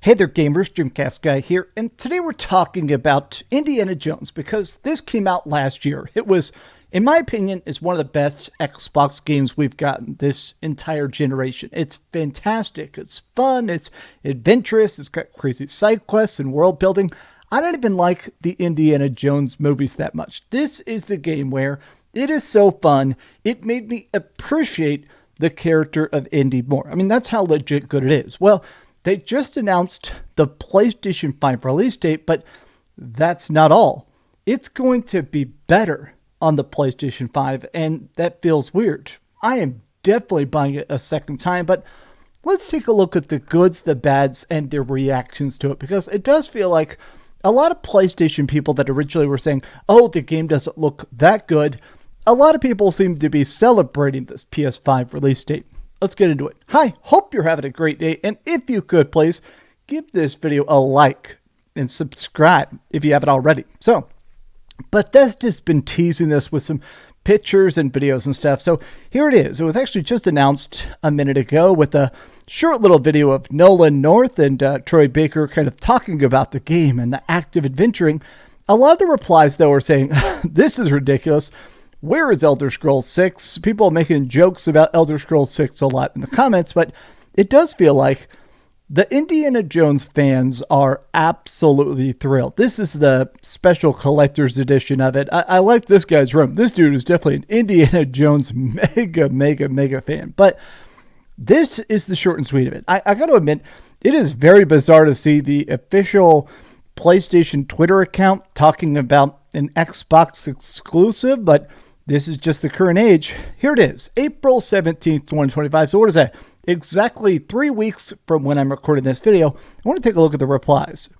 Hey there gamers, DreamcastGuy here, and today we're talking about Indiana Jones because this came out last year. It was, in my opinion, is one of the best Xbox games we've gotten this entire generation. It's fantastic, it's fun, it's adventurous, it's got crazy side quests and world building. I don't even like the Indiana Jones movies that much. This is the game where it is so fun, it made me appreciate the character of Indy more. I mean, that's how legit good it is. Well, they just announced the PlayStation 5 release date, but that's not all. It's going to be better on the PlayStation 5, and that feels weird. I am definitely buying it a second time, but let's take a look at the goods, the bads, and the reactions to it, because it does feel like a lot of PlayStation people that originally were saying, oh, the game doesn't look that good, a lot of people seem to be celebrating this PS5 release date. Let's get into it. Hi, hope you're having a great day, and if you could, please give this video a like and subscribe if you haven't already. So, Bethesda's been teasing this with some pictures and videos and stuff, so here it is. It was actually just announced a minute ago with a short little video of Nolan North and Troy Baker kind of talking about the game and the active adventuring. A lot of the replies, though, are saying, this is ridiculous. Where is Elder Scrolls 6? People are making jokes about Elder Scrolls 6 a lot in the comments, but it does feel like the Indiana Jones fans are absolutely thrilled. This is the special collector's edition of it. I like this guy's room. This dude is definitely an Indiana Jones mega fan. But this is the short and sweet of it. I got to admit, it is very bizarre to see the official PlayStation Twitter account talking about an Xbox exclusive, but this is just the current age. Here it is, April 17th, 2025. So what is that? Exactly 3 weeks from when I'm recording this video. I want to take a look at the replies.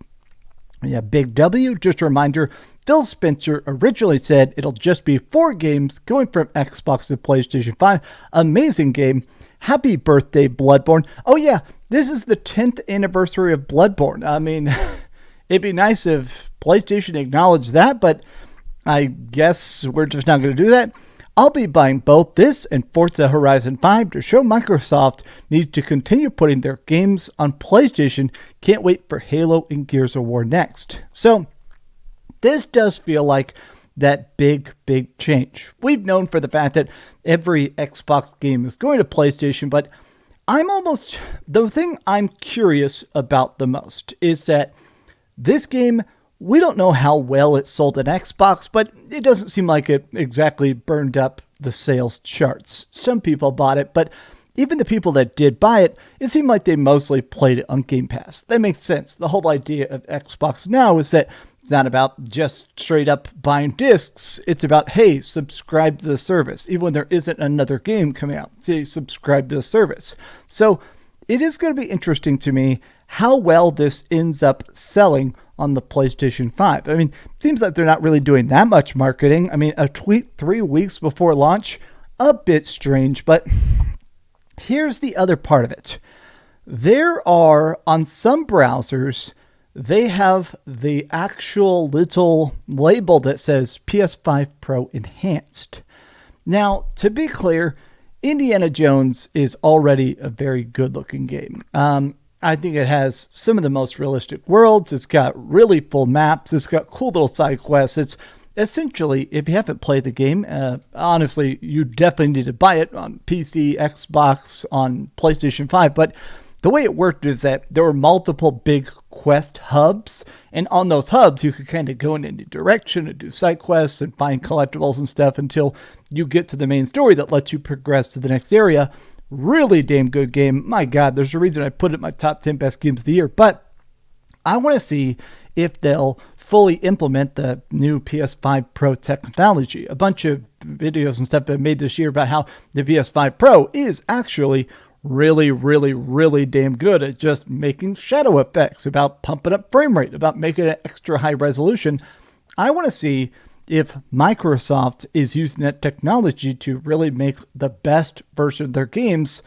Yeah, Big W, just a reminder, Phil Spencer originally said it'll just be 4 games going from Xbox to PlayStation 5. Amazing game. Happy birthday, Bloodborne. Oh yeah, this is the 10th anniversary of Bloodborne. I mean, it'd be nice if PlayStation acknowledged that, but I guess we're just not going to do that. I'll be buying both this and Forza Horizon 5 to show Microsoft needs to continue putting their games on PlayStation. Can't wait for Halo and Gears of War next. So this does feel like that big change. We've known for the fact that every Xbox game is going to PlayStation, but the thing I'm curious about the most is that this game, we don't know how well it sold on Xbox, but it doesn't seem like it exactly burned up the sales charts. Some people bought it, but even the people that did buy it, it seemed like they mostly played it on Game Pass. That makes sense. The whole idea of Xbox Now is that it's not about just straight up buying discs. It's about, hey, subscribe to the service. Even when there isn't another game coming out, say subscribe to the service. So it is going to be interesting to me how well this ends up selling on the PlayStation 5. I mean, it seems like they're not really doing that much marketing. I mean, a tweet 3 weeks before launch, a bit strange, but here's the other part of it. There are, on some browsers, they have the actual little label that says PS5 Pro Enhanced. Now, to be clear, Indiana Jones is already a very good-looking game. I think it has some of the most realistic worlds. It's got really full maps. It's got cool little side quests. It's essentially, if you haven't played the game, honestly, you definitely need to buy it on PC, Xbox, on PlayStation 5. But the way it worked is that there were multiple big quest hubs. And on those hubs, you could kind of go in any direction and do side quests and find collectibles and stuff until you get to the main story that lets you progress to the next area. Really damn good game. My God, there's a reason I put it in my top 10 best games of the year. But I want to see if they'll fully implement the new PS5 Pro technology. A bunch of videos and stuff have been made this year about how the PS5 Pro is actually really damn good at just making shadow effects, about pumping up frame rate, about making it extra high resolution. I want to see if Microsoft is using that technology to really make the best version of their games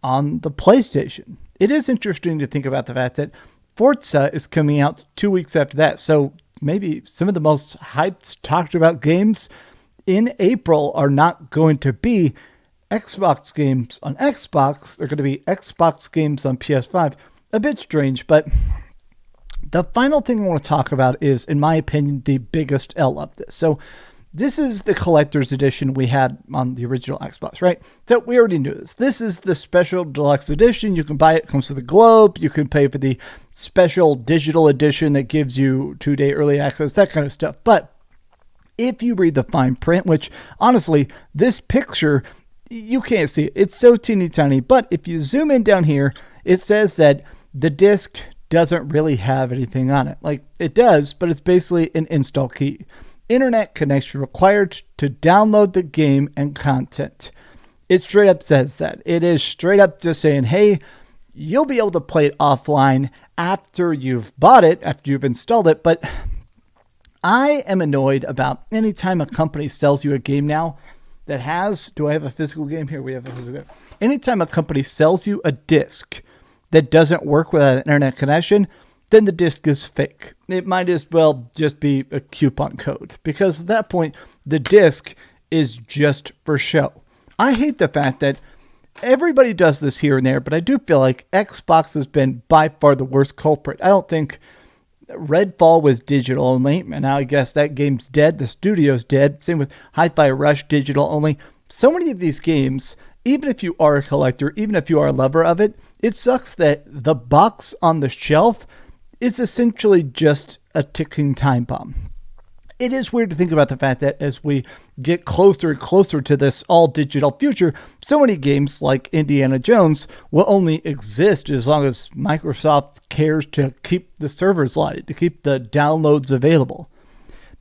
on the PlayStation. It is interesting to think about the fact that Forza is coming out 2 weeks after that. So maybe some of the most hyped, talked about games in April are not going to be Xbox games on Xbox. They're going to be Xbox games on PS5. a bit strange, but the final thing I want to talk about is, in my opinion, the biggest L of this. So this is the collector's edition we had on the original Xbox, right? So we already knew this. This is the special deluxe edition. You can buy it. It comes with a globe. You can pay for the special digital edition that gives you 2-day early access, that kind of stuff. But if you read the fine print, which honestly, this picture, you can't see it. It's so teeny tiny. But if you zoom in down here, it says that the disc doesn't really have anything on it. Like, it does, but it's basically an install key. Internet connection required to download the game and content. It straight up says that. It is straight up just saying, hey, you'll be able to play it offline after you've bought it, after you've installed it. But I am annoyed about any time a company sells you a game now that has, do I have a physical game? Here we have a physical game. Anytime a company sells you a disc that doesn't work without an internet connection, then the disc is fake. It might as well just be a coupon code, because at that point, the disc is just for show. I hate the fact that everybody does this here and there, but I do feel like Xbox has been by far the worst culprit. I don't think Redfall was digital only, and now I guess that game's dead. The studio's dead. Same with Hi-Fi Rush, digital only. So many of these games, even if you are a collector, even if you are a lover of it, it sucks that the box on the shelf is essentially just a ticking time bomb. It is weird to think about the fact that as we get closer and closer to this all-digital future, so many games like Indiana Jones will only exist as long as Microsoft cares to keep the servers lighted, to keep the downloads available.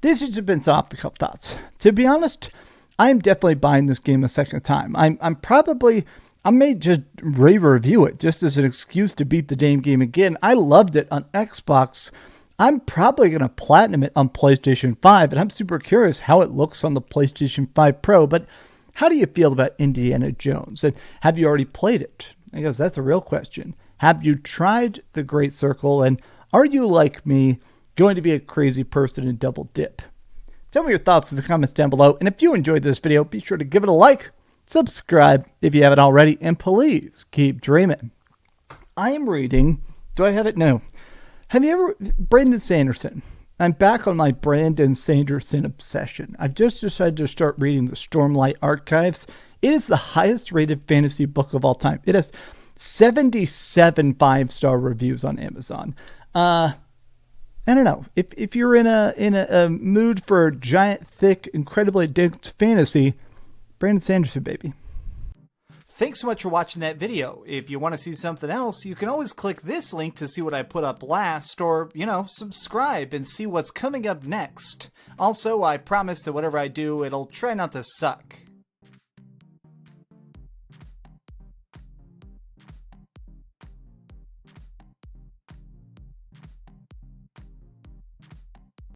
This has been some off-the-cuff thoughts. To be honest, I'm definitely buying this game a second time. I may just re-review it just as an excuse to beat the damn game again. I loved it on Xbox. I'm probably going to platinum it on PlayStation 5, and I'm super curious how it looks on the PlayStation 5 Pro. But how do you feel about Indiana Jones? And have you already played it? I guess that's a real question. Have you tried The Great Circle? And are you, like me, going to be a crazy person and double dip? Tell me your thoughts in the comments down below. And if you enjoyed this video, be sure to give it a like, subscribe if you haven't already, and please keep dreaming. I am reading, do I have it? No. Have you ever, Brandon Sanderson. I'm back on my Brandon Sanderson obsession. I've just decided to start reading the Stormlight Archives. It is the highest rated fantasy book of all time. It has 77 5-star reviews on Amazon. I don't know. If you're in a mood for giant, thick, incredibly dense fantasy, Brandon Sanderson, baby. Thanks so much for watching that video. If you want to see something else, you can always click this link to see what I put up last, or, subscribe and see what's coming up next. Also, I promise that whatever I do, it'll try not to suck.